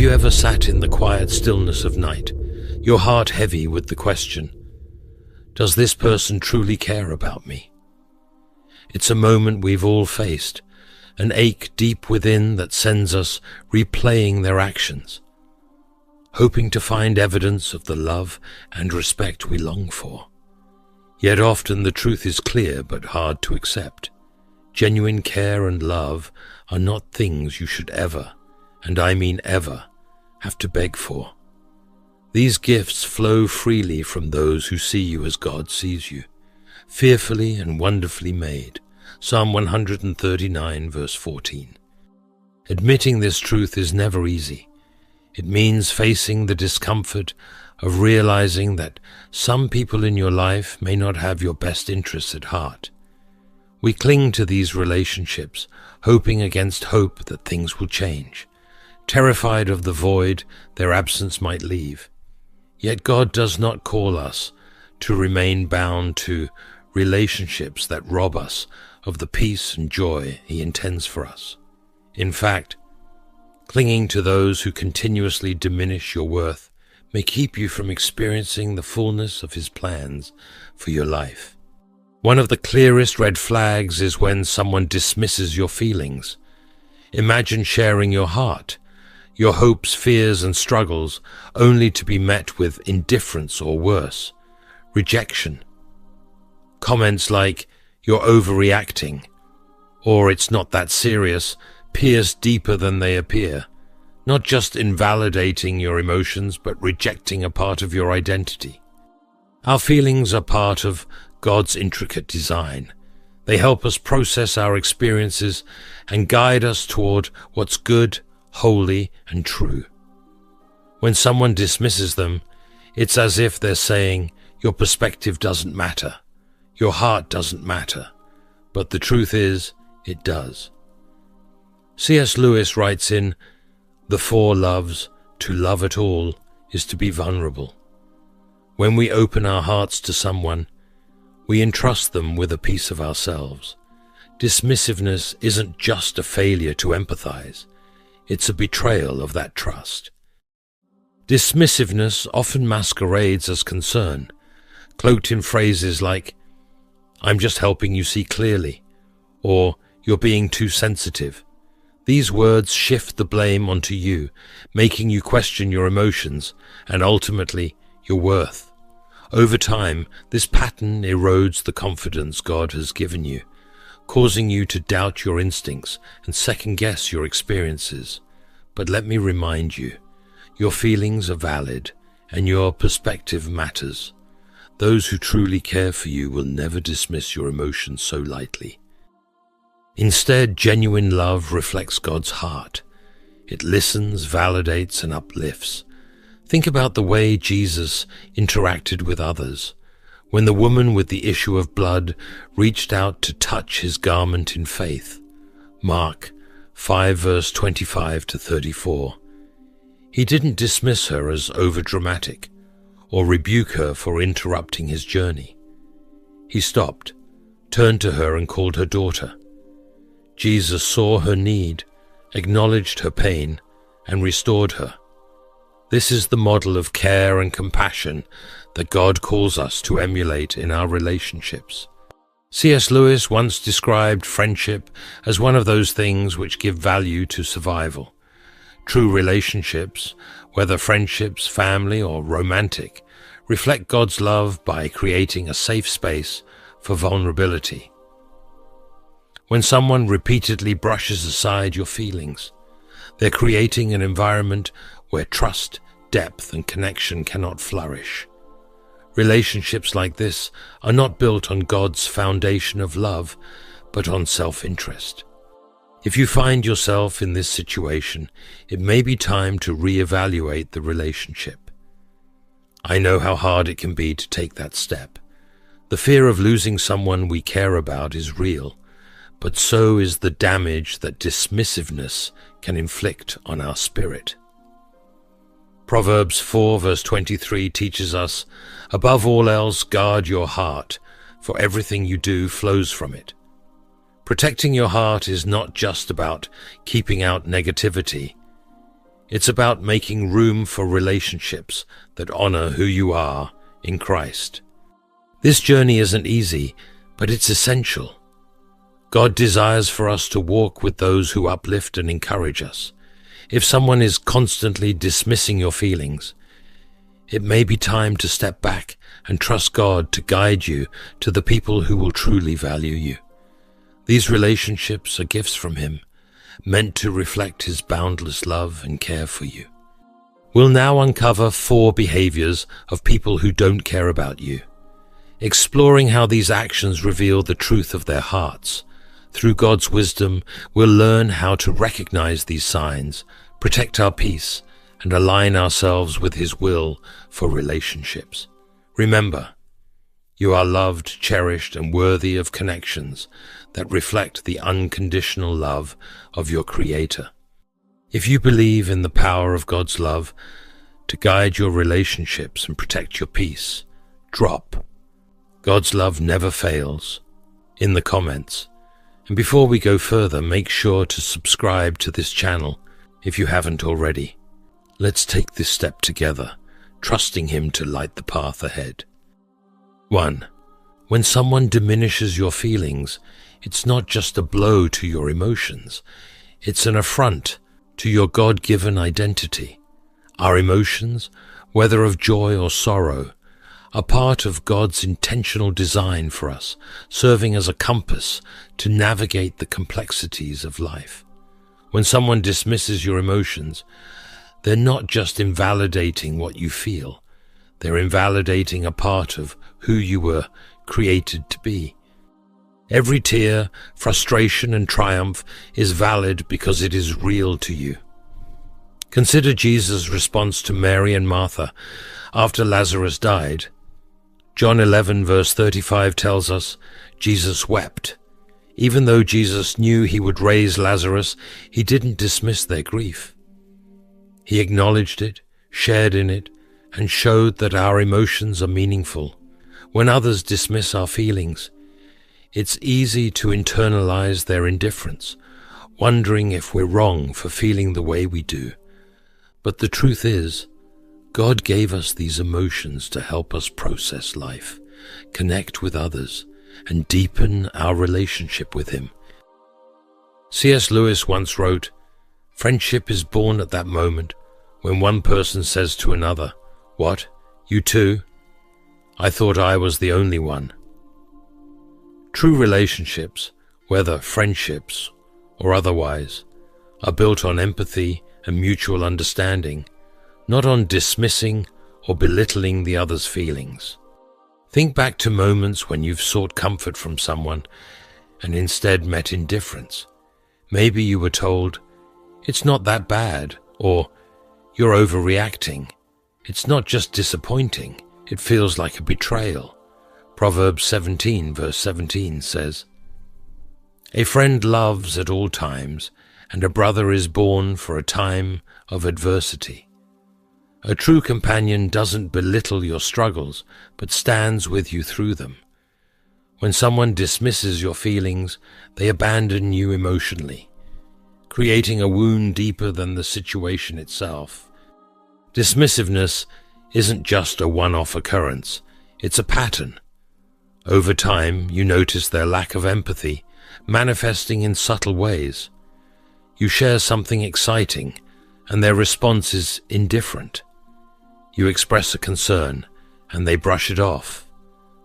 Have you ever sat in the quiet stillness of night, your heart heavy with the question, does this person truly care about me? It's a moment we've all faced, an ache deep within that sends us replaying their actions, hoping to find evidence of the love and respect we long for. Yet often the truth is clear but hard to accept. Genuine care and love are not things you should ever, and I mean ever, have to beg for. These gifts flow freely from those who see you as God sees you, fearfully and wonderfully made. Psalm 139, verse 14. Admitting this truth is never easy. It means facing the discomfort of realizing that some people in your life may not have your best interests at heart. We cling to these relationships, hoping against hope that things will change, terrified of the void their absence might leave. Yet God does not call us to remain bound to relationships that rob us of the peace and joy He intends for us. In fact, clinging to those who continuously diminish your worth may keep you from experiencing the fullness of His plans for your life. One of the clearest red flags is when someone dismisses your feelings. Imagine sharing your heart, your hopes, fears, and struggles, only to be met with indifference or worse, rejection. Comments like, "You're overreacting," or "It's not that serious," pierce deeper than they appear, not just invalidating your emotions, but rejecting a part of your identity. Our feelings are part of God's intricate design. They help us process our experiences and guide us toward what's good, holy, and true. When someone dismisses them, it's as if they're saying, your perspective doesn't matter, your heart doesn't matter, but the truth is, it does. C.S. Lewis writes in The Four Loves, to love at all is to be vulnerable. When we open our hearts to someone, we entrust them with a piece of ourselves. Dismissiveness isn't just a failure to empathize. It's a betrayal of that trust. Dismissiveness often masquerades as concern, cloaked in phrases like, "I'm just helping you see clearly," or "You're being too sensitive." These words shift the blame onto you, making you question your emotions and ultimately your worth. Over time, this pattern erodes the confidence God has given you, causing you to doubt your instincts and second-guess your experiences. But let me remind you, your feelings are valid and your perspective matters. Those who truly care for you will never dismiss your emotions so lightly. Instead, genuine love reflects God's heart. It listens, validates, and uplifts. Think about the way Jesus interacted with others. When the woman with the issue of blood reached out to touch His garment in faith. Mark 5 verse 25 to 34. He didn't dismiss her as overdramatic or rebuke her for interrupting His journey. He stopped, turned to her and called her daughter. Jesus saw her need, acknowledged her pain, and restored her. This is the model of care and compassion that God calls us to emulate in our relationships. C.S. Lewis once described friendship as one of those things which give value to survival. True relationships, whether friendships, family, or romantic, reflect God's love by creating a safe space for vulnerability. When someone repeatedly brushes aside your feelings, they're creating an environment where trust, depth, and connection cannot flourish. Relationships like this are not built on God's foundation of love, but on self-interest. If you find yourself in this situation, it may be time to reevaluate the relationship. I know how hard it can be to take that step. The fear of losing someone we care about is real, but so is the damage that dismissiveness can inflict on our spirit. Proverbs 4 verse 23 teaches us, "Above all else, guard your heart, for everything you do flows from it." Protecting your heart is not just about keeping out negativity. It's about making room for relationships that honor who you are in Christ. This journey isn't easy, but it's essential. God desires for us to walk with those who uplift and encourage us. If someone is constantly dismissing your feelings, it may be time to step back and trust God to guide you to the people who will truly value you. These relationships are gifts from Him, meant to reflect His boundless love and care for you. We'll now uncover 4 behaviors of people who don't care about you, exploring how these actions reveal the truth of their hearts. Through God's wisdom, we'll learn how to recognize these signs, protect our peace, and align ourselves with His will for relationships. Remember, you are loved, cherished, and worthy of connections that reflect the unconditional love of your Creator. If you believe in the power of God's love to guide your relationships and protect your peace, drop "God's love never fails" in the comments. And before we go further, make sure to subscribe to this channel if you haven't already. Let's take this step together, trusting Him to light the path ahead. 1. When someone diminishes your feelings, it's not just a blow to your emotions. It's an affront to your God-given identity. Our emotions, whether of joy or sorrow, are part of God's intentional design for us, serving as a compass to navigate the complexities of life. When someone dismisses your emotions, they're not just invalidating what you feel, they're invalidating a part of who you were created to be. Every tear, frustration, and triumph is valid because it is real to you. Consider Jesus' response to Mary and Martha after Lazarus died. John 11 verse 35 tells us, Jesus wept. Even though Jesus knew He would raise Lazarus, He didn't dismiss their grief. He acknowledged it, shared in it, and showed that our emotions are meaningful. When others dismiss our feelings, it's easy to internalize their indifference, wondering if we're wrong for feeling the way we do. But the truth is, God gave us these emotions to help us process life, connect with others, and deepen our relationship with Him. C.S. Lewis once wrote, "Friendship is born at that moment when one person says to another, 'What, you too? I thought I was the only one.'" True relationships, whether friendships or otherwise, are built on empathy and mutual understanding, not on dismissing or belittling the other's feelings. Think back to moments when you've sought comfort from someone and instead met indifference. Maybe you were told, "It's not that bad," or "You're overreacting. It's not just disappointing, it feels like a betrayal." Proverbs 17 verse 17 says, "A friend loves at all times, and a brother is born for a time of adversity." A true companion doesn't belittle your struggles, but stands with you through them. When someone dismisses your feelings, they abandon you emotionally, creating a wound deeper than the situation itself. Dismissiveness isn't just a one-off occurrence, it's a pattern. Over time, you notice their lack of empathy, manifesting in subtle ways. You share something exciting, and their response is indifferent. You express a concern, and they brush it off.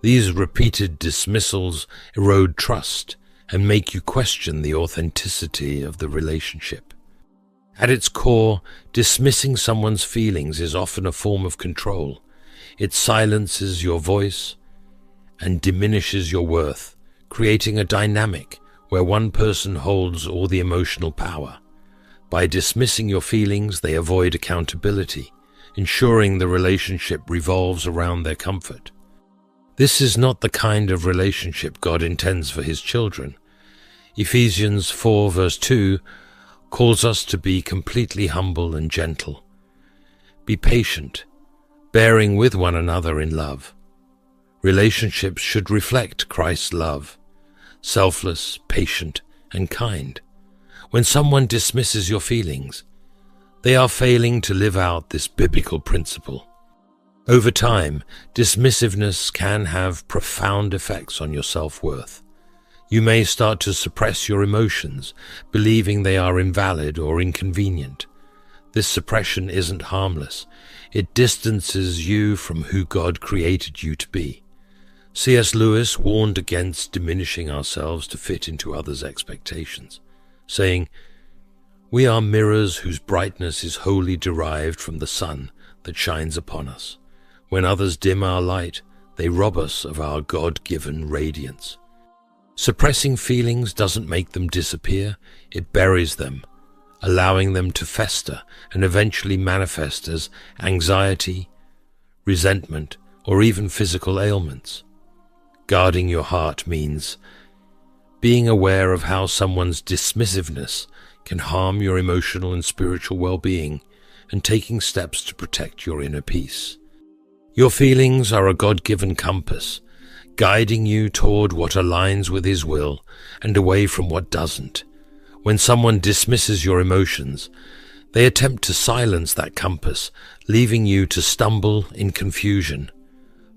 These repeated dismissals erode trust and make you question the authenticity of the relationship. At its core, dismissing someone's feelings is often a form of control. It silences your voice and diminishes your worth, creating a dynamic where one person holds all the emotional power. By dismissing your feelings, they avoid accountability, ensuring the relationship revolves around their comfort. This is not the kind of relationship God intends for His children. Ephesians 4 verse 2 calls us to be completely humble and gentle. Be patient, bearing with one another in love. Relationships should reflect Christ's love, selfless, patient, and kind. When someone dismisses your feelings, They are failing to live out this biblical principle. Over time, dismissiveness can have profound effects on your self-worth. You may start to suppress your emotions, believing they are invalid or inconvenient. This suppression isn't harmless. It distances you from who God created you to be. C.S. Lewis warned against diminishing ourselves to fit into others' expectations, saying, "We are mirrors whose brightness is wholly derived from the sun that shines upon us. When others dim our light, they rob us of our God-given radiance." Suppressing feelings doesn't make them disappear, it buries them, allowing them to fester and eventually manifest as anxiety, resentment, or even physical ailments. Guarding your heart means being aware of how someone's dismissiveness can harm your emotional and spiritual well-being and taking steps to protect your inner peace. Your feelings are a God-given compass, guiding you toward what aligns with His will and away from what doesn't. When someone dismisses your emotions, they attempt to silence that compass, leaving you to stumble in confusion.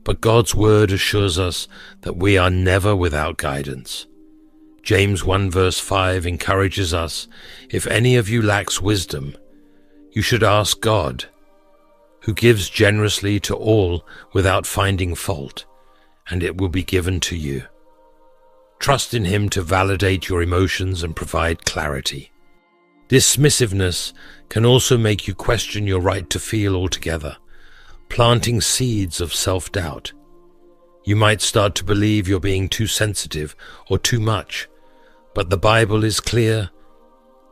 But God's word assures us that we are never without guidance. James 1 verse 5 encourages us, "If any of you lacks wisdom, you should ask God, who gives generously to all without finding fault, and it will be given to you." Trust in Him to validate your emotions and provide clarity. Dismissiveness can also make you question your right to feel altogether, planting seeds of self-doubt. You might start to believe you're being too sensitive or too much, but the Bible is clear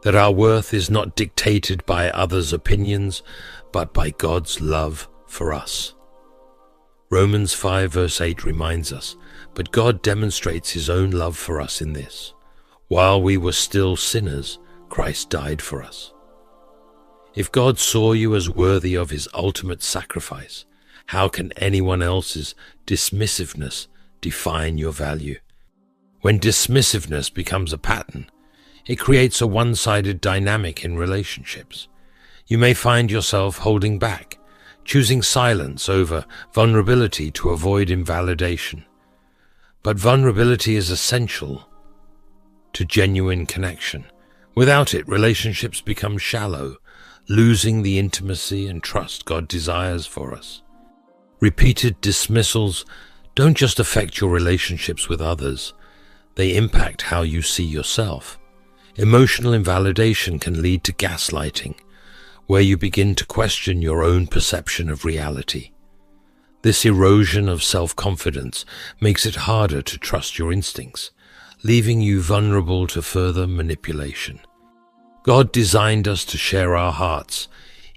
that our worth is not dictated by others' opinions, but by God's love for us. Romans 5 verse 8 reminds us, "But God demonstrates His own love for us in this: while we were still sinners, Christ died for us." If God saw you as worthy of His ultimate sacrifice, how can anyone else's dismissiveness define your value? When dismissiveness becomes a pattern, it creates a one-sided dynamic in relationships. You may find yourself holding back, choosing silence over vulnerability to avoid invalidation. But vulnerability is essential to genuine connection. Without it, relationships become shallow, losing the intimacy and trust God desires for us. Repeated dismissals don't just affect your relationships with others, they impact how you see yourself. Emotional invalidation can lead to gaslighting, where you begin to question your own perception of reality. This erosion of self-confidence makes it harder to trust your instincts, leaving you vulnerable to further manipulation. God designed us to share our hearts,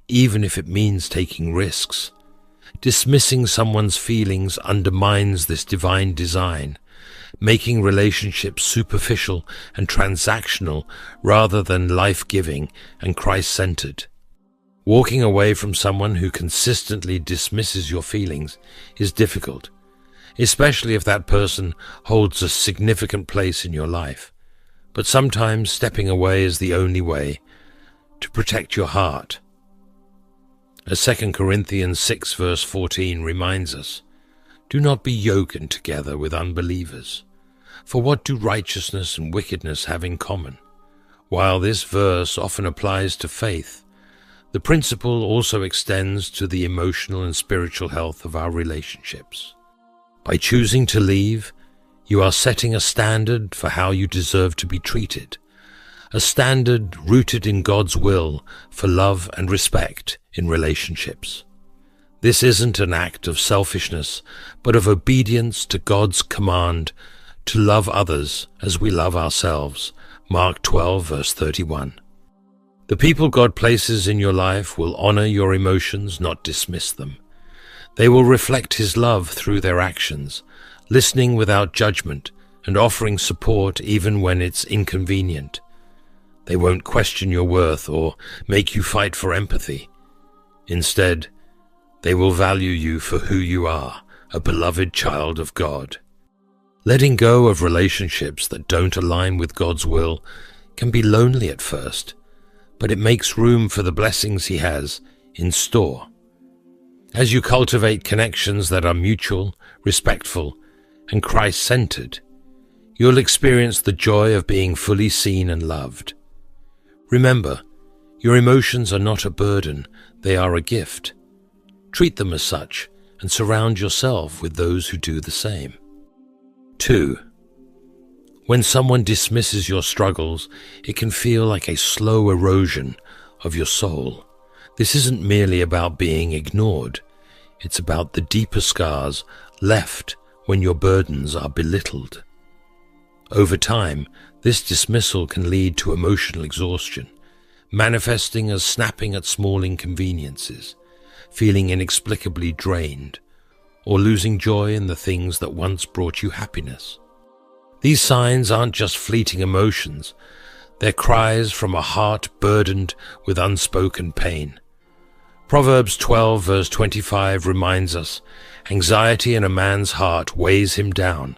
even if it means taking risks. Dismissing someone's feelings undermines this divine design, making relationships superficial and transactional rather than life-giving and Christ-centered. Walking away from someone who consistently dismisses your feelings is difficult, especially if that person holds a significant place in your life. But sometimes stepping away is the only way to protect your heart. As 2 Corinthians 6 verse 14 reminds us, "Do not be yoked together with unbelievers. For what do righteousness and wickedness have in common?" While this verse often applies to faith, the principle also extends to the emotional and spiritual health of our relationships. By choosing to leave, you are setting a standard for how you deserve to be treated, a standard rooted in God's will for love and respect in relationships. This isn't an act of selfishness, but of obedience to God's command to love others as we love ourselves. Mark 12 verse 31. The people God places in your life will honor your emotions, not dismiss them. They will reflect His love through their actions, listening without judgment and offering support even when it's inconvenient. They won't question your worth or make you fight for empathy. Instead, they will value you for who you are, a beloved child of God. Letting go of relationships that don't align with God's will can be lonely at first, but it makes room for the blessings He has in store. As you cultivate connections that are mutual, respectful, and Christ-centered, you'll experience the joy of being fully seen and loved. Remember, your emotions are not a burden, they are a gift. Treat them as such and surround yourself with those who do the same. 2. When someone dismisses your struggles, it can feel like a slow erosion of your soul. This isn't merely about being ignored. It's about the deeper scars left when your burdens are belittled. Over time, this dismissal can lead to emotional exhaustion, manifesting as snapping at small inconveniences, feeling inexplicably drained, or losing joy in the things that once brought you happiness. These signs aren't just fleeting emotions, they're cries from a heart burdened with unspoken pain. Proverbs 12 verse 25 reminds us, "Anxiety in a man's heart weighs him down,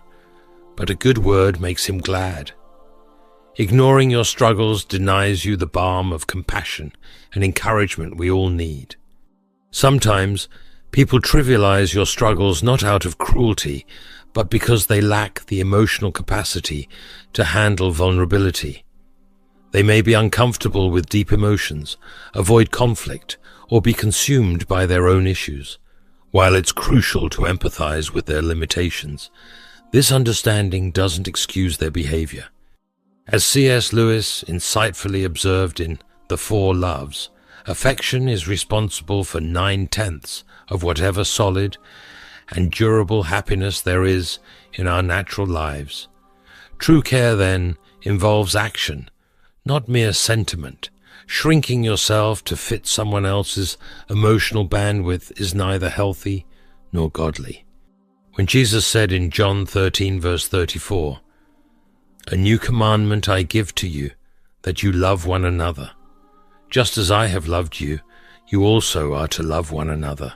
but a good word makes him glad." Ignoring your struggles denies you the balm of compassion and encouragement we all need. Sometimes, people trivialize your struggles not out of cruelty, but because they lack the emotional capacity to handle vulnerability. They may be uncomfortable with deep emotions, avoid conflict, or be consumed by their own issues. While it's crucial to empathize with their limitations, this understanding doesn't excuse their behavior. As C.S. Lewis insightfully observed in The Four Loves, affection is responsible for 9/10 of whatever solid and durable happiness there is in our natural lives. True care, then, involves action, not mere sentiment. Shrinking yourself to fit someone else's emotional bandwidth is neither healthy nor godly. When Jesus said in John 13 verse 34, "A new commandment I give to you, that you love one another. Just as I have loved you, you also are to love one another."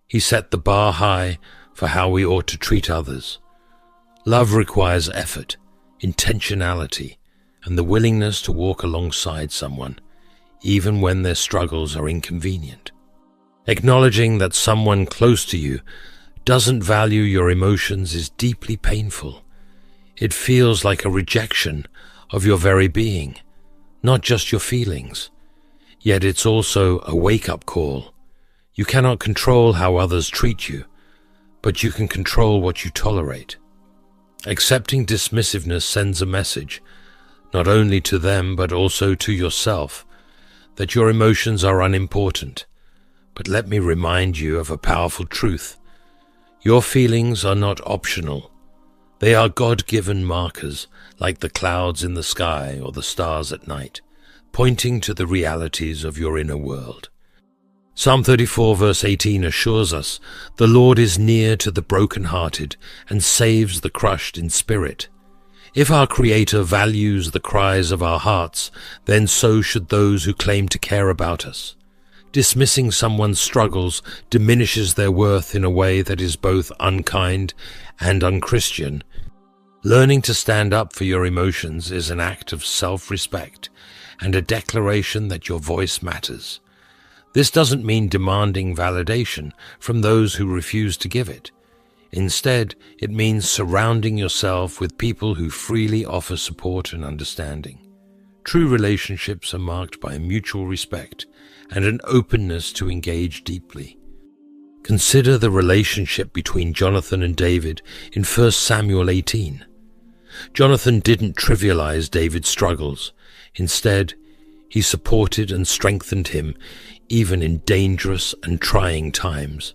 He set the bar high for how we ought to treat others. Love requires effort, intentionality, and the willingness to walk alongside someone, even when their struggles are inconvenient. Acknowledging that someone close to you doesn't value your emotions is deeply painful. It feels like a rejection of your very being, not just your feelings. Yet it's also a wake-up call. You cannot control how others treat you, but you can control what you tolerate. Accepting dismissiveness sends a message, not only to them but also to yourself, that your emotions are unimportant. But let me remind you of a powerful truth. Your feelings are not optional. They are God-given markers, like the clouds in the sky or the stars at night, pointing to the realities of your inner world. Psalm 34 verse 18 assures us, "The Lord is near to the broken-hearted and saves the crushed in spirit." If our Creator values the cries of our hearts, then so should those who claim to care about us. Dismissing someone's struggles diminishes their worth in a way that is both unkind and unchristian. Learning to stand up for your emotions is an act of self-respect and a declaration that your voice matters. This doesn't mean demanding validation from those who refuse to give it. Instead, it means surrounding yourself with people who freely offer support and understanding. True relationships are marked by mutual respect and an openness to engage deeply. Consider the relationship between Jonathan and David in 1 Samuel 18. Jonathan didn't trivialize David's struggles. Instead, he supported and strengthened him even in dangerous and trying times.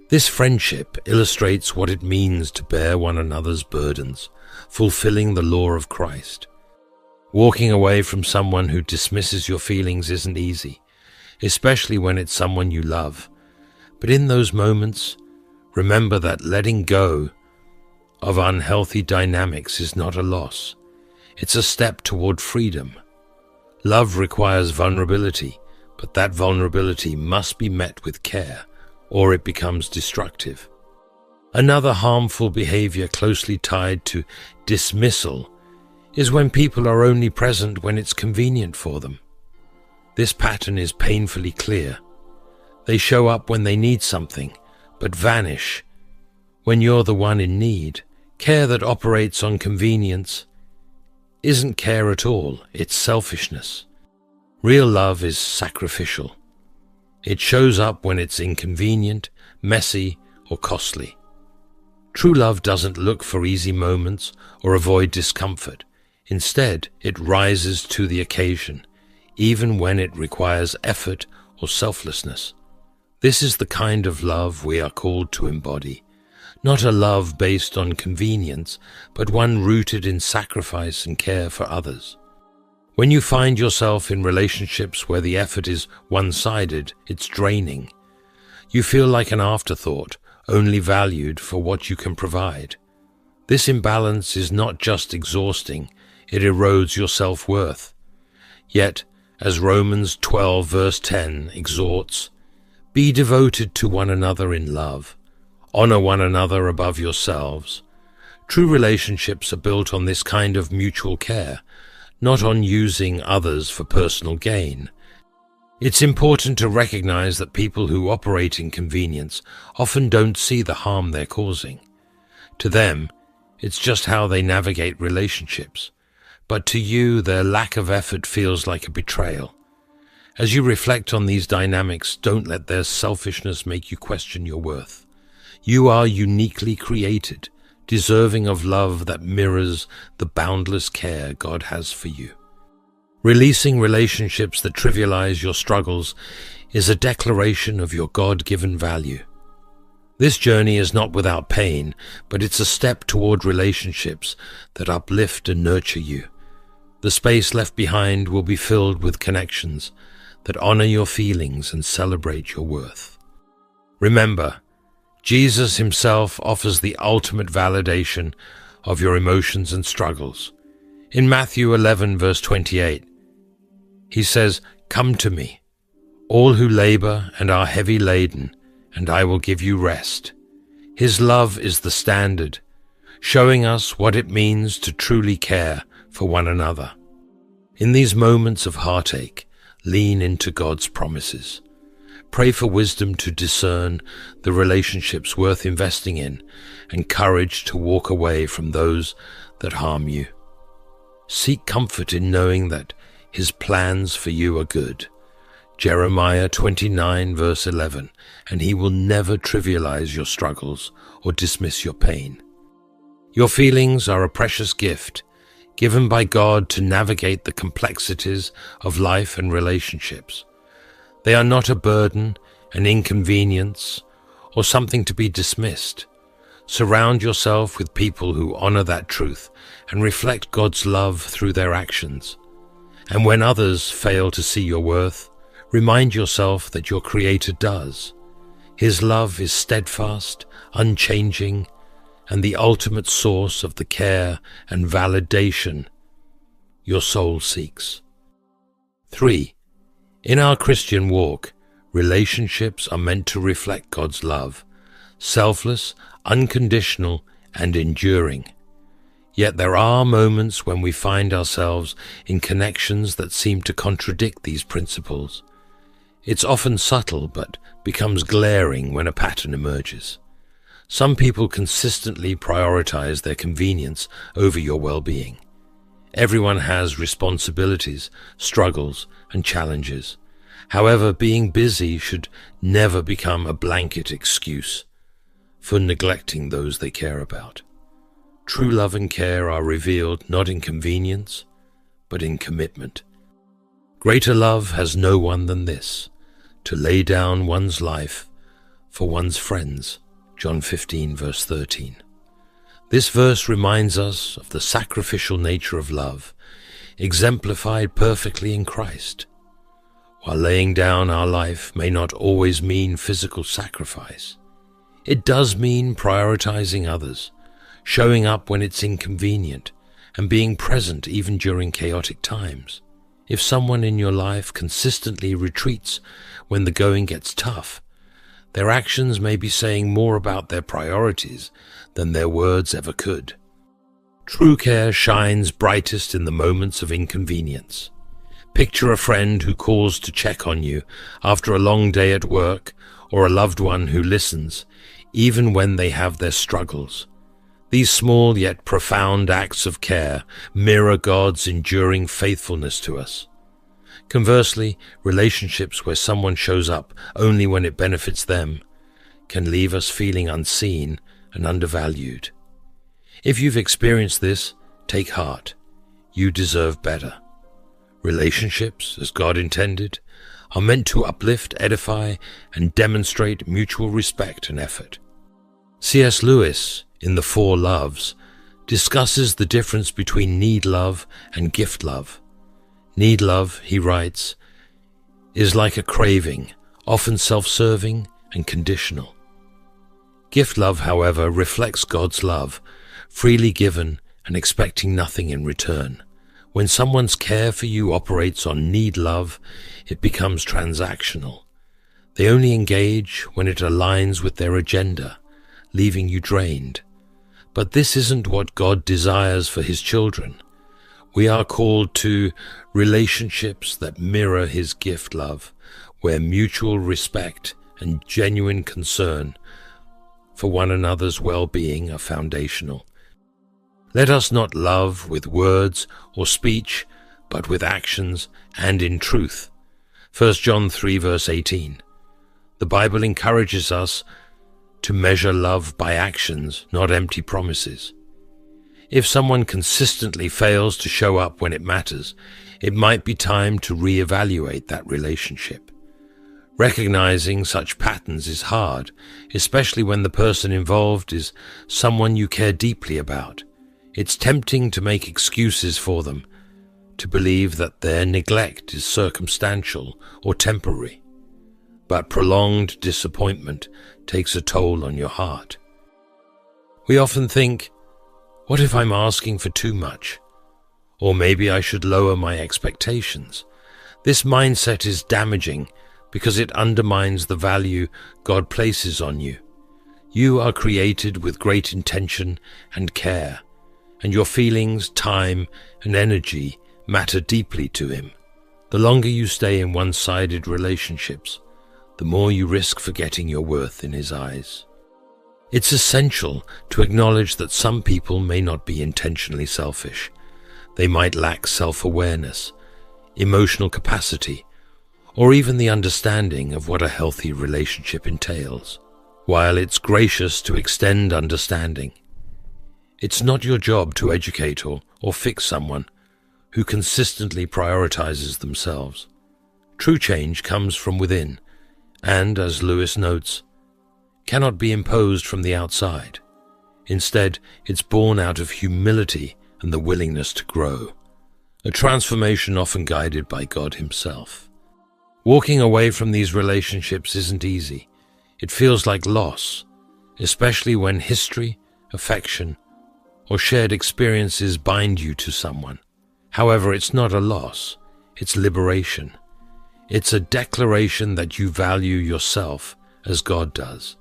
This friendship illustrates what it means to bear one another's burdens, fulfilling the law of Christ. Walking away from someone who dismisses your feelings isn't easy, especially when it's someone you love. But in those moments, remember that letting go of unhealthy dynamics is not a loss. It's a step toward freedom. Love requires vulnerability, but that vulnerability must be met with care, or it becomes destructive. Another harmful behavior closely tied to dismissal is when people are only present when it's convenient for them. This pattern is painfully clear. They show up when they need something, but vanish when you're the one in need. Care that operates on convenience isn't care at all, it's selfishness. Real love is sacrificial. It shows up when it's inconvenient, messy, or costly. True love doesn't look for easy moments or avoid discomfort. Instead, it rises to the occasion, even when it requires effort or selflessness. This is the kind of love we are called to embody, not a love based on convenience, but one rooted in sacrifice and care for others. When you find yourself in relationships where the effort is one-sided, it's draining. You feel like an afterthought, only valued for what you can provide. This imbalance is not just exhausting, it erodes your self-worth. Yet, as Romans 12 verse 10 exhorts, be devoted to one another in love. Honor one another above yourselves. True relationships are built on this kind of mutual care, not on using others for personal gain. It's important to recognize that people who operate in convenience often don't see the harm they're causing. To them, it's just how they navigate relationships. But to you, their lack of effort feels like a betrayal. As you reflect on these dynamics, don't let their selfishness make you question your worth. You are uniquely created, deserving of love that mirrors the boundless care God has for you. Releasing relationships that trivialize your struggles is a declaration of your God-given value. This journey is not without pain, but it's a step toward relationships that uplift and nurture you. The space left behind will be filled with connections that honor your feelings and celebrate your worth. Remember, Jesus himself offers the ultimate validation of your emotions and struggles. In Matthew 11 verse 28, he says, "Come to me, all who labor and are heavy laden, and I will give you rest." His love is the standard, showing us what it means to truly care for one another. In these moments of heartache, lean into God's promises. Pray for wisdom to discern the relationships worth investing in and courage to walk away from those that harm you. Seek comfort in knowing that His plans for you are good. Jeremiah 29 verse 11, and He will never trivialize your struggles or dismiss your pain. Your feelings are a precious gift given by God to navigate the complexities of life and relationships. They are not a burden, an inconvenience, or something to be dismissed. Surround yourself with people who honor that truth and reflect God's love through their actions. And when others fail to see your worth, remind yourself that your Creator does. His love is steadfast, unchanging, and the ultimate source of the care and validation your soul seeks. 3. In our Christian walk, relationships are meant to reflect God's love, selfless, unconditional, and enduring. Yet there are moments when we find ourselves in connections that seem to contradict these principles. It's often subtle, but becomes glaring when a pattern emerges. Some people consistently prioritize their convenience over your well-being. Everyone has responsibilities, struggles, and challenges. However, being busy should never become a blanket excuse for neglecting those they care about. True love and care are revealed not in convenience, but in commitment. Greater love has no one than this, to lay down one's life for one's friends. John 15 verse 13. This verse reminds us of the sacrificial nature of love, exemplified perfectly in Christ. While laying down our life may not always mean physical sacrifice, it does mean prioritizing others, showing up when it's inconvenient, and being present even during chaotic times. If someone in your life consistently retreats when the going gets tough, their actions may be saying more about their priorities than their words ever could. True care shines brightest in the moments of inconvenience. Picture a friend who calls to check on you after a long day at work, or a loved one who listens, even when they have their struggles. These small yet profound acts of care mirror God's enduring faithfulness to us. Conversely, relationships where someone shows up only when it benefits them can leave us feeling unseen and undervalued. If you've experienced this, take heart. You deserve better. Relationships, as God intended, are meant to uplift, edify, and demonstrate mutual respect and effort. C.S. Lewis, in The Four Loves, discusses the difference between need love and gift love. Need love, he writes, is like a craving, often self-serving and conditional. Gift love, however, reflects God's love, freely given and expecting nothing in return. When someone's care for you operates on need love, it becomes transactional. They only engage when it aligns with their agenda, leaving you drained. But this isn't what God desires for His children. We are called to relationships that mirror His gift love, where mutual respect and genuine concern for one another's well-being are foundational. Let us not love with words or speech, but with actions and in truth. 1 John 3 verse 18. The Bible encourages us to measure love by actions, not empty promises. If someone consistently fails to show up when it matters, it might be time to reevaluate that relationship. Recognizing such patterns is hard, especially when the person involved is someone you care deeply about. It's tempting to make excuses for them, to believe that their neglect is circumstantial or temporary. But prolonged disappointment takes a toll on your heart. We often think, what if I'm asking for too much? Or maybe I should lower my expectations. This mindset is damaging because it undermines the value God places on you. You are created with great intention and care, and your feelings, time, and energy matter deeply to Him. The longer you stay in one-sided relationships, the more you risk forgetting your worth in His eyes. It's essential to acknowledge that some people may not be intentionally selfish. They might lack self-awareness, emotional capacity, or even the understanding of what a healthy relationship entails. While it's gracious to extend understanding, it's not your job to educate or fix someone who consistently prioritizes themselves. True change comes from within, and, as Lewis notes, cannot be imposed from the outside. Instead, it's born out of humility and the willingness to grow, a transformation often guided by God Himself. Walking away from these relationships isn't easy. It feels like loss, especially when history, affection, or shared experiences bind you to someone. However, it's not a loss, it's liberation. It's a declaration that you value yourself as God does,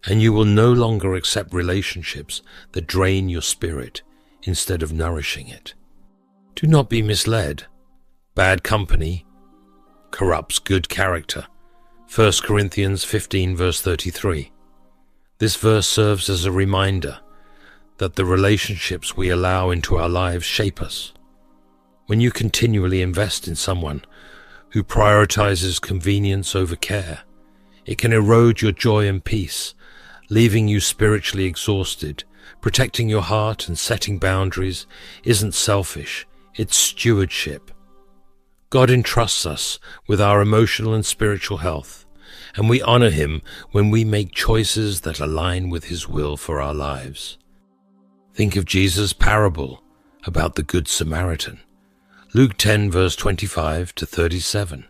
and you will no longer accept relationships that drain your spirit instead of nourishing it. Do not be misled. Bad company corrupts good character. 1 Corinthians 15 verse 33. This verse serves as a reminder that the relationships we allow into our lives shape us. When you continually invest in someone who prioritizes convenience over care, it can erode your joy and peace, leaving you spiritually exhausted. Protecting your heart and setting boundaries isn't selfish, it's stewardship. God entrusts us with our emotional and spiritual health, and we honor Him when we make choices that align with His will for our lives. Think of Jesus' parable about the Good Samaritan. Luke 10 verse 25 to 37.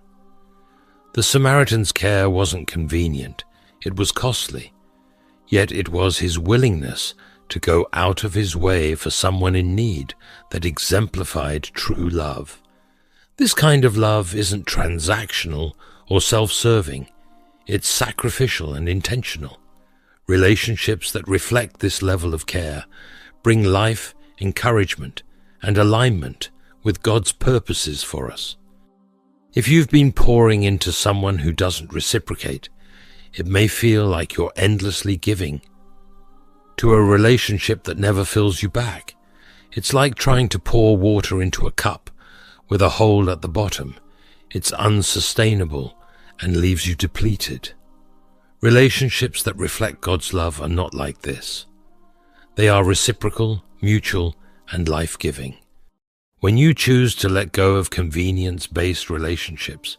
The Samaritan's care wasn't convenient, it was costly, yet it was his willingness to go out of his way for someone in need that exemplified true love. This kind of love isn't transactional or self-serving, it's sacrificial and intentional. Relationships that reflect this level of care bring life encouragement, and alignment with God's purposes for us. If you've been pouring into someone who doesn't reciprocate, it may feel like you're endlessly giving to a relationship that never fills you back. It's like trying to pour water into a cup with a hole at the bottom. It's unsustainable and leaves you depleted. Relationships that reflect God's love are not like this. They are reciprocal, mutual, and life-giving. When you choose to let go of convenience-based relationships,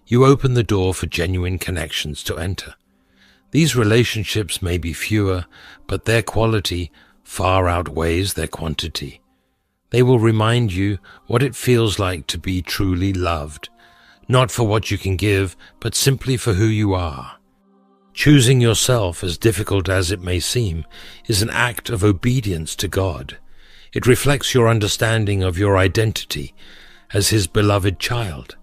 you open the door for genuine connections to enter. These relationships may be fewer, but their quality far outweighs their quantity. They will remind you what it feels like to be truly loved, not for what you can give, but simply for who you are. Choosing yourself, as difficult as it may seem, is an act of obedience to God. It reflects your understanding of your identity as His beloved child.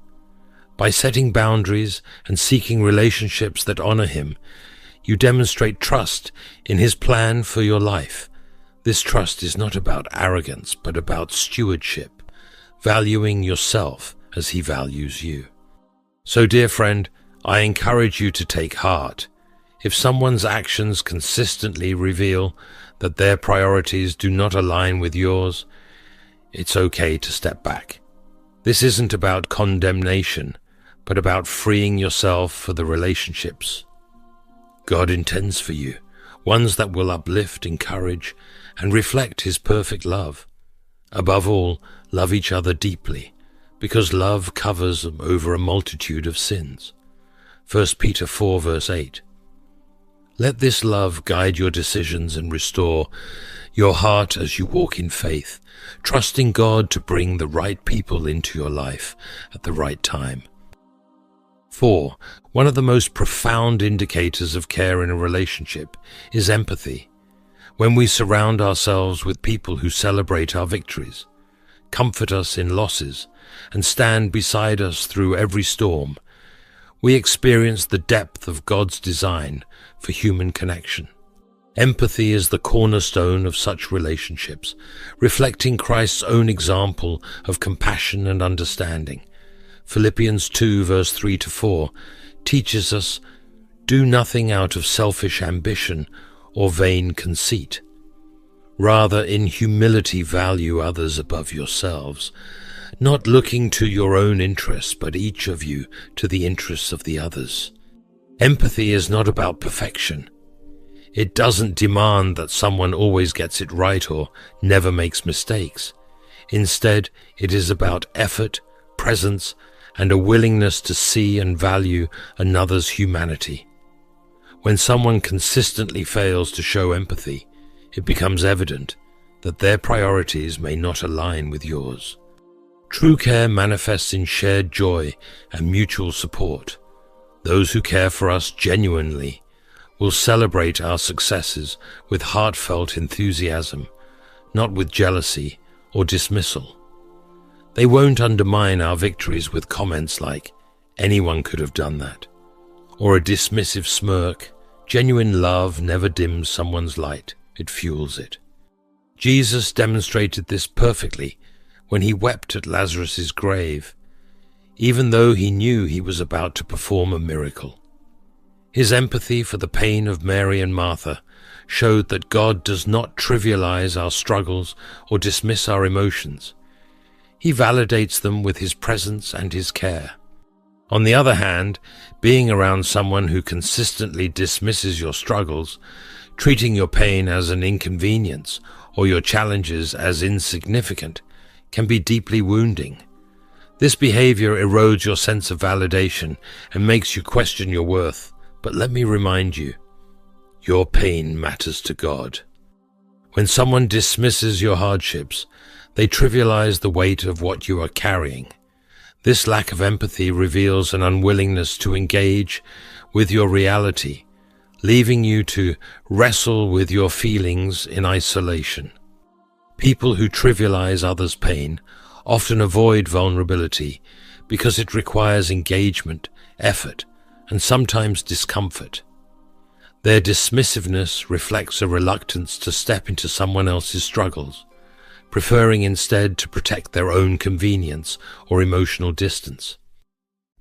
By setting boundaries and seeking relationships that honor Him, you demonstrate trust in His plan for your life. This trust is not about arrogance, but about stewardship, valuing yourself as He values you. So, dear friend, I encourage you to take heart. If someone's actions consistently reveal that their priorities do not align with yours, it's okay to step back. This isn't about condemnation, but about freeing yourself for the relationships God intends for you, ones that will uplift, encourage, and reflect His perfect love. Above all, love each other deeply, because love covers over a multitude of sins. 1 Peter 4 verse 8. Let this love guide your decisions and restore your heart as you walk in faith, trusting God to bring the right people into your life at the right time. 4. One of the most profound indicators of care in a relationship is empathy. When we surround ourselves with people who celebrate our victories, comfort us in losses, and stand beside us through every storm, we experience the depth of God's design for human connection. Empathy is the cornerstone of such relationships, reflecting Christ's own example of compassion and understanding. Philippians 2 verse 3 to 4 teaches us, "Do nothing out of selfish ambition or vain conceit. Rather, in humility value others above yourselves, not looking to your own interests, but each of you to the interests of the others." Empathy is not about perfection. It doesn't demand that someone always gets it right or never makes mistakes. Instead, it is about effort, presence, and a willingness to see and value another's humanity. When someone consistently fails to show empathy, it becomes evident that their priorities may not align with yours. True care manifests in shared joy and mutual support. Those who care for us genuinely will celebrate our successes with heartfelt enthusiasm, not with jealousy or dismissal. They won't undermine our victories with comments like, "Anyone could have done that," or a dismissive smirk. Genuine love never dims someone's light, it fuels it. Jesus demonstrated this perfectly when He wept at Lazarus' grave, even though He knew He was about to perform a miracle. His empathy for the pain of Mary and Martha showed that God does not trivialize our struggles or dismiss our emotions. He validates them with His presence and His care. On the other hand, being around someone who consistently dismisses your struggles, treating your pain as an inconvenience or your challenges as insignificant, can be deeply wounding. This behavior erodes your sense of validation and makes you question your worth. But let me remind you, your pain matters to God. When someone dismisses your hardships, they trivialize the weight of what you are carrying. This lack of empathy reveals an unwillingness to engage with your reality, leaving you to wrestle with your feelings in isolation. People who trivialize others' pain often avoid vulnerability because it requires engagement, effort, and sometimes discomfort. Their dismissiveness reflects a reluctance to step into someone else's struggles, preferring instead to protect their own convenience or emotional distance.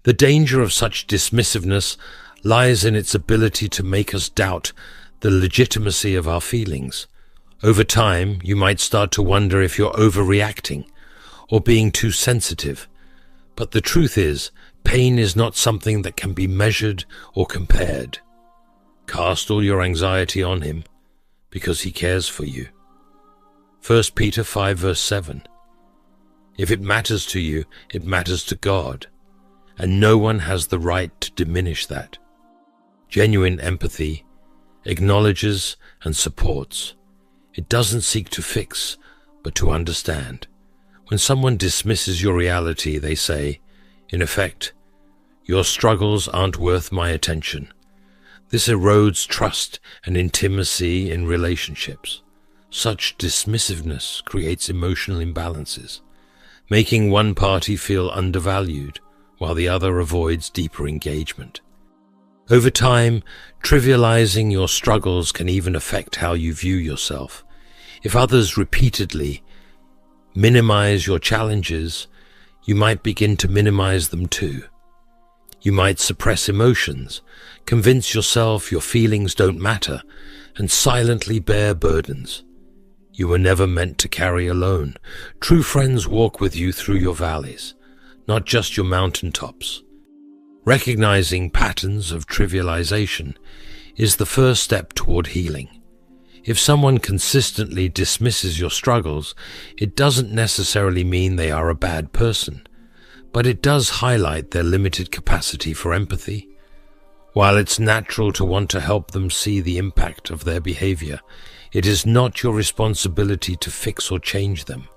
The danger of such dismissiveness lies in its ability to make us doubt the legitimacy of our feelings. Over time, you might start to wonder if you're overreacting or being too sensitive. But the truth is, pain is not something that can be measured or compared. Cast all your anxiety on him, because he cares for you. 1 Peter 5 verse 7. If it matters to you, it matters to God, and no one has the right to diminish that. Genuine empathy acknowledges and supports. It doesn't seek to fix, but to understand. When someone dismisses your reality, they say, in effect, your struggles aren't worth my attention. This erodes trust and intimacy in relationships. Such dismissiveness creates emotional imbalances, making one party feel undervalued while the other avoids deeper engagement. Over time, trivializing your struggles can even affect how you view yourself. If others repeatedly minimize your challenges, you might begin to minimize them too. You might suppress emotions, convince yourself your feelings don't matter, and silently bear burdens you were never meant to carry alone. True friends walk with you through your valleys, not just your mountaintops. Recognizing patterns of trivialization is the first step toward healing. If someone consistently dismisses your struggles, it doesn't necessarily mean they are a bad person, but it does highlight their limited capacity for empathy. While it's natural to want to help them see the impact of their behavior, it is not your responsibility to fix or change them.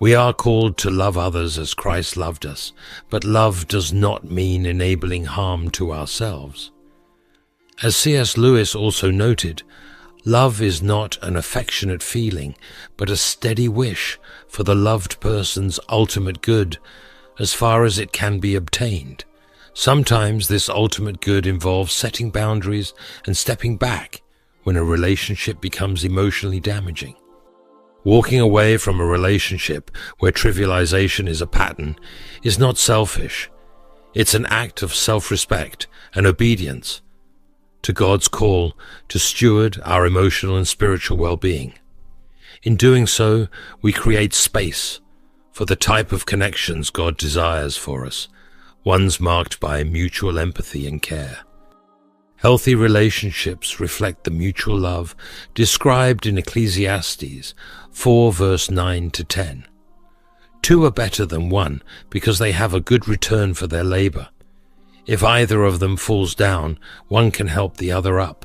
We are called to love others as Christ loved us, but love does not mean enabling harm to ourselves. As C.S. Lewis also noted, love is not an affectionate feeling, but a steady wish for the loved person's ultimate good, as far as it can be obtained. Sometimes this ultimate good involves setting boundaries and stepping back when a relationship becomes emotionally damaging. Walking away from a relationship where trivialization is a pattern is not selfish. It's an act of self-respect and obedience to God's call to steward our emotional and spiritual well-being. In doing so, we create space for the type of connections God desires for us, ones marked by mutual empathy and care. Healthy relationships reflect the mutual love described in Ecclesiastes 4 verse 9 to 10. Two are better than one because they have a good return for their labor. If either of them falls down, one can help the other up.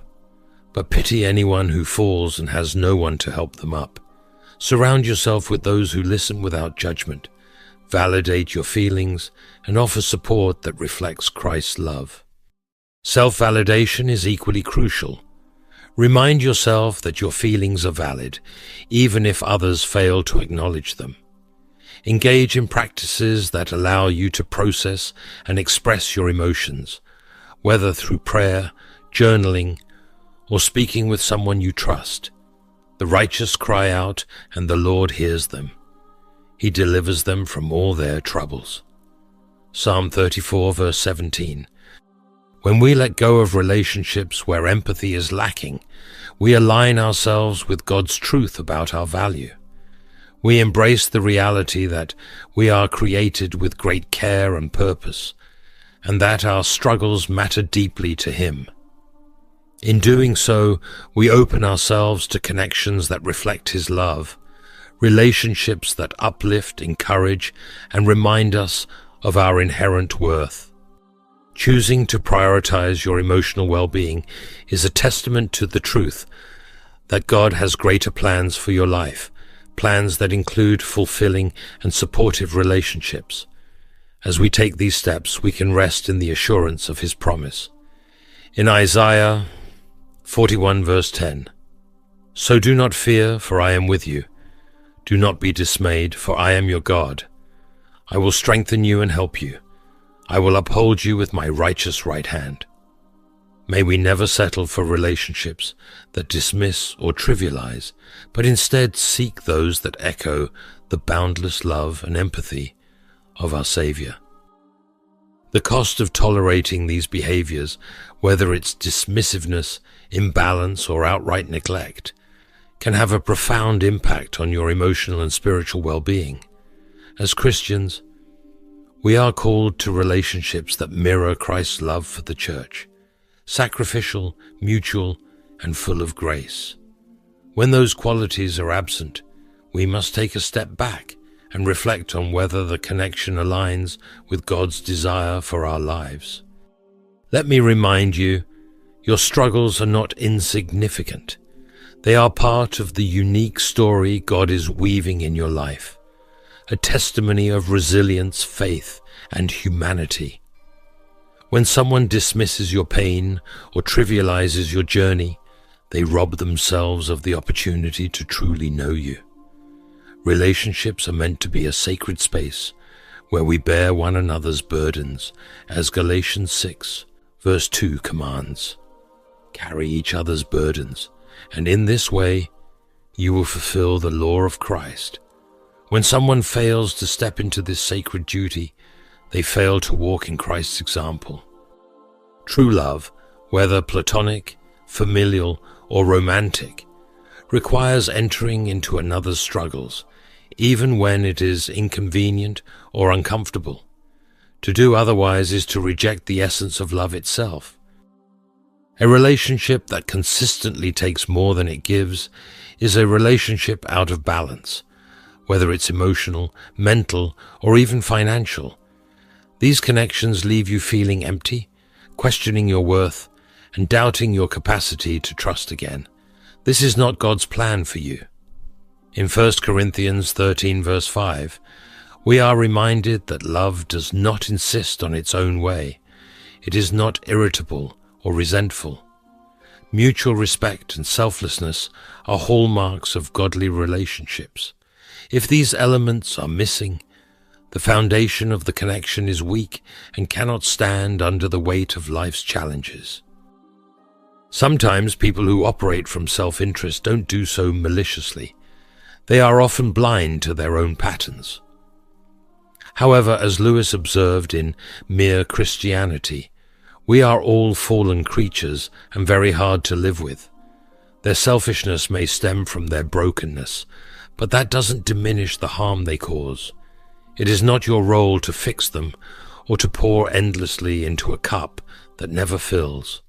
But pity anyone who falls and has no one to help them up. Surround yourself with those who listen without judgment, validate your feelings, and offer support that reflects Christ's love. Self-validation is equally crucial. Remind yourself that your feelings are valid, even if others fail to acknowledge them. Engage in practices that allow you to process and express your emotions, whether through prayer, journaling, or speaking with someone you trust. The righteous cry out, and the Lord hears them. He delivers them from all their troubles. Psalm 34 verse 17. When we let go of relationships where empathy is lacking, we align ourselves with God's truth about our value. We embrace the reality that we are created with great care and purpose, and that our struggles matter deeply to Him. In doing so, we open ourselves to connections that reflect His love, relationships that uplift, encourage, and remind us of our inherent worth. Choosing to prioritize your emotional well-being is a testament to the truth that God has greater plans for your life, plans that include fulfilling and supportive relationships. As we take these steps, we can rest in the assurance of His promise. In Isaiah 41 verse 10, "So do not fear, for I am with you. Do not be dismayed, for I am your God. I will strengthen you and help you. I will uphold you with my righteous right hand." May we never settle for relationships that dismiss or trivialize, but instead seek those that echo the boundless love and empathy of our Savior. The cost of tolerating these behaviors, whether it's dismissiveness, imbalance, or outright neglect, can have a profound impact on your emotional and spiritual well-being. As Christians, we are called to relationships that mirror Christ's love for the church, sacrificial, mutual, and full of grace. When those qualities are absent, we must take a step back and reflect on whether the connection aligns with God's desire for our lives. Let me remind you, your struggles are not insignificant. They are part of the unique story God is weaving in your life, a testimony of resilience, faith, and humanity. When someone dismisses your pain or trivializes your journey, they rob themselves of the opportunity to truly know you. Relationships are meant to be a sacred space where we bear one another's burdens, as Galatians 6, verse 2 commands. Carry each other's burdens, and in this way you will fulfill the law of Christ. When someone fails to step into this sacred duty, they fail to walk in Christ's example. True love, whether platonic, familial, or romantic, requires entering into another's struggles, even when it is inconvenient or uncomfortable. To do otherwise is to reject the essence of love itself. A relationship that consistently takes more than it gives is a relationship out of balance, whether it's emotional, mental, or even financial. These connections leave you feeling empty, questioning your worth, and doubting your capacity to trust again. This is not God's plan for you. In 1 Corinthians 13 verse 5, we are reminded that love does not insist on its own way. It is not irritable or resentful. Mutual respect and selflessness are hallmarks of godly relationships. If these elements are missing, the foundation of the connection is weak and cannot stand under the weight of life's challenges. Sometimes people who operate from self-interest don't do so maliciously. They are often blind to their own patterns. However, as Lewis observed in Mere Christianity, we are all fallen creatures and very hard to live with. Their selfishness may stem from their brokenness, but that doesn't diminish the harm they cause. It is not your role to fix them or to pour endlessly into a cup that never fills.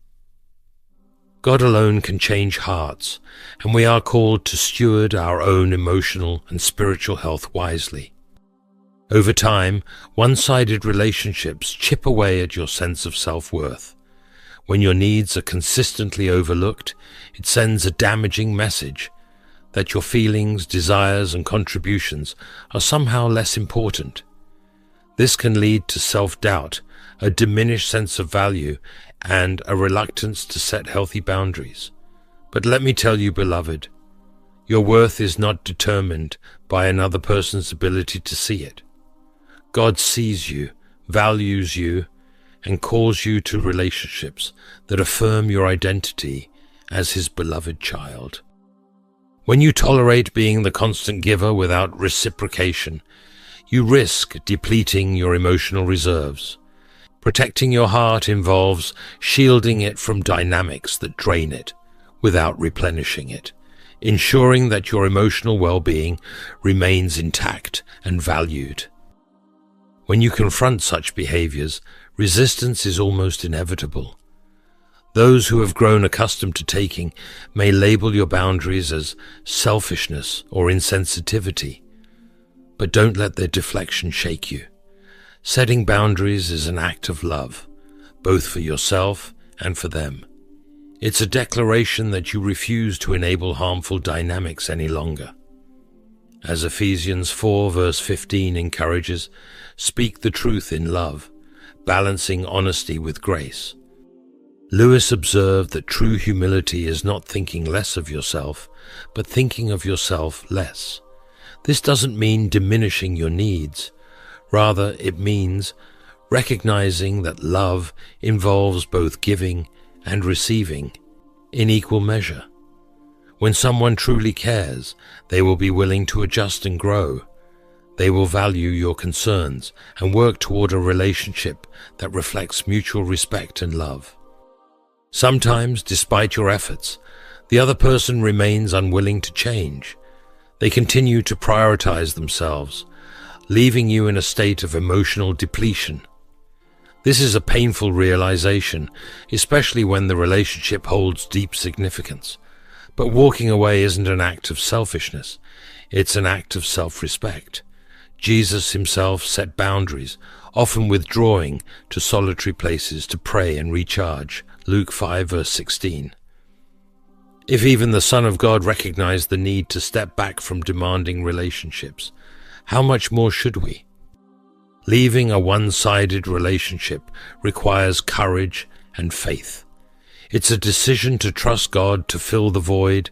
God alone can change hearts, and we are called to steward our own emotional and spiritual health wisely. Over time, one-sided relationships chip away at your sense of self-worth. When your needs are consistently overlooked, it sends a damaging message that your feelings, desires, and contributions are somehow less important. This can lead to self-doubt, a diminished sense of value, and a reluctance to set healthy boundaries. But let me tell you, beloved, your worth is not determined by another person's ability to see it. God sees you, values you, and calls you to relationships that affirm your identity as His beloved child. When you tolerate being the constant giver without reciprocation, you risk depleting your emotional reserves. Protecting your heart involves shielding it from dynamics that drain it without replenishing it, ensuring that your emotional well-being remains intact and valued. When you confront such behaviors, resistance is almost inevitable. Those who have grown accustomed to taking may label your boundaries as selfishness or insensitivity, but don't let their deflection shake you. Setting boundaries is an act of love, both for yourself and for them. It's a declaration that you refuse to enable harmful dynamics any longer. As Ephesians 4 verse 15 encourages, speak the truth in love, balancing honesty with grace. Lewis observed that true humility is not thinking less of yourself, but thinking of yourself less. This doesn't mean diminishing your needs. Rather, it means recognizing that love involves both giving and receiving in equal measure. When someone truly cares, they will be willing to adjust and grow. They will value your concerns and work toward a relationship that reflects mutual respect and love. Sometimes, despite your efforts, the other person remains unwilling to change. They continue to prioritize themselves, leaving you in a state of emotional depletion. This is a painful realization, especially when the relationship holds deep significance. But walking away isn't an act of selfishness, it's an act of self-respect. Jesus himself set boundaries, often withdrawing to solitary places to pray and recharge. Luke 5 verse 16. If even the Son of God recognized the need to step back from demanding relationships, how much more should we? Leaving a one-sided relationship requires courage and faith. It's a decision to trust God to fill the void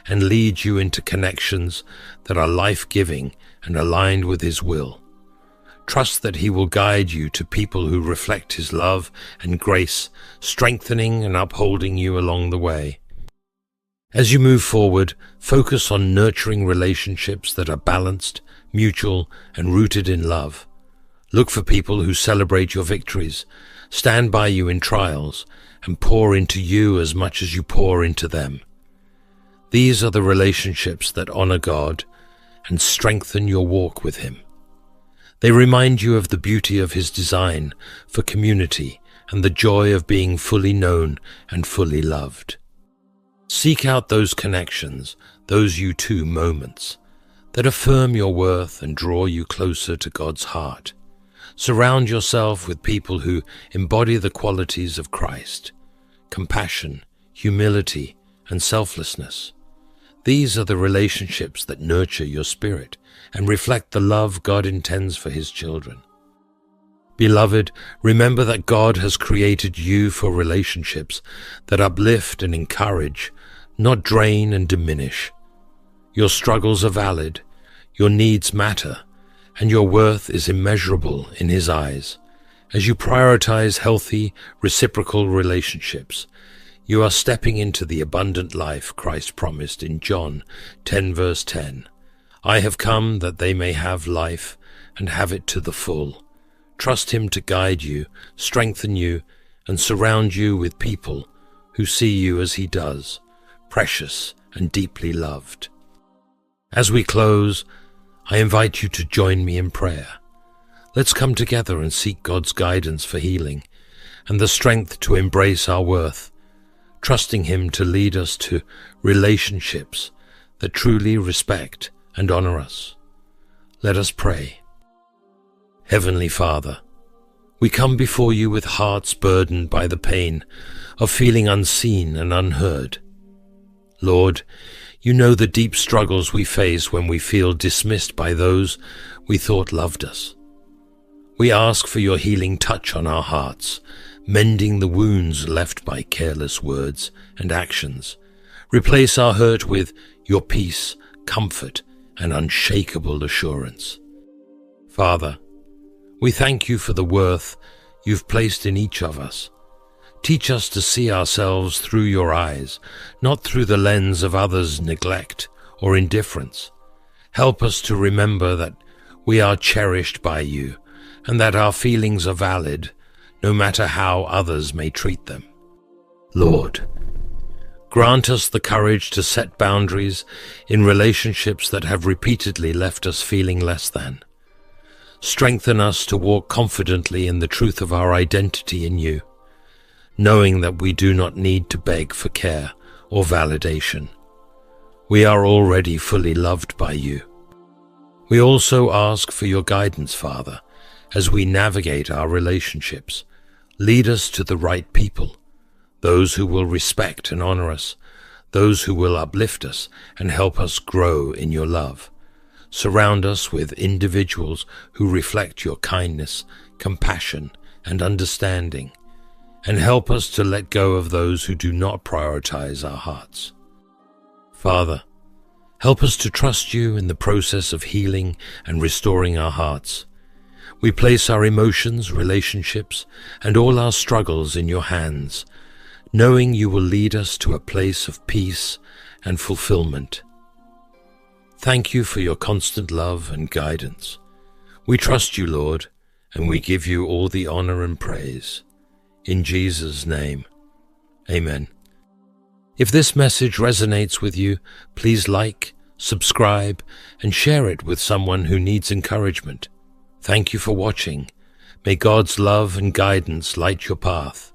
and lead you into connections that are life-giving and aligned with His will. Trust that He will guide you to people who reflect His love and grace, strengthening and upholding you along the way. As you move forward, focus on nurturing relationships that are balanced, mutual, and rooted in love. Look for people who celebrate your victories, stand by you in trials, and pour into you as much as you pour into them. These are the relationships that honor God and strengthen your walk with Him. They remind you of the beauty of His design for community and the joy of being fully known and fully loved. Seek out those connections, those you too moments, that affirm your worth and draw you closer to God's heart. Surround yourself with people who embody the qualities of Christ: compassion, humility, and selflessness. These are the relationships that nurture your spirit and reflect the love God intends for His children. Beloved, remember that God has created you for relationships that uplift and encourage, not drain and diminish. Your struggles are valid, your needs matter, and your worth is immeasurable in His eyes. As you prioritize healthy, reciprocal relationships, you are stepping into the abundant life Christ promised in John 10 verse 10. I have come that they may have life and have it to the full. Trust Him to guide you, strengthen you, and surround you with people who see you as He does, precious and deeply loved. As we close, I invite you to join me in prayer. Let's come together and seek God's guidance for healing and the strength to embrace our worth, trusting Him to lead us to relationships that truly respect and honor us. Let us pray. Heavenly Father, we come before you with hearts burdened by the pain of feeling unseen and unheard. Lord, you know the deep struggles we face when we feel dismissed by those we thought loved us. We ask for your healing touch on our hearts, mending the wounds left by careless words and actions. Replace our hurt with your peace, comfort, and unshakable assurance. Father, we thank you for the worth you've placed in each of us. Teach us to see ourselves through your eyes, not through the lens of others' neglect or indifference. Help us to remember that we are cherished by you and that our feelings are valid, no matter how others may treat them. Lord, grant us the courage to set boundaries in relationships that have repeatedly left us feeling less than. Strengthen us to walk confidently in the truth of our identity in you, knowing that we do not need to beg for care or validation. We are already fully loved by you. We also ask for your guidance, Father, as we navigate our relationships. Lead us to the right people, those who will respect and honor us, those who will uplift us and help us grow in your love. Surround us with individuals who reflect your kindness, compassion, and understanding, and help us to let go of those who do not prioritize our hearts. Father, help us to trust you in the process of healing and restoring our hearts. We place our emotions, relationships, and all our struggles in your hands, knowing you will lead us to a place of peace and fulfillment. Thank you for your constant love and guidance. We trust you, Lord, and we give you all the honor and praise. In Jesus' name, amen. If this message resonates with you, please like, subscribe, and share it with someone who needs encouragement. Thank you for watching. May God's love and guidance light your path.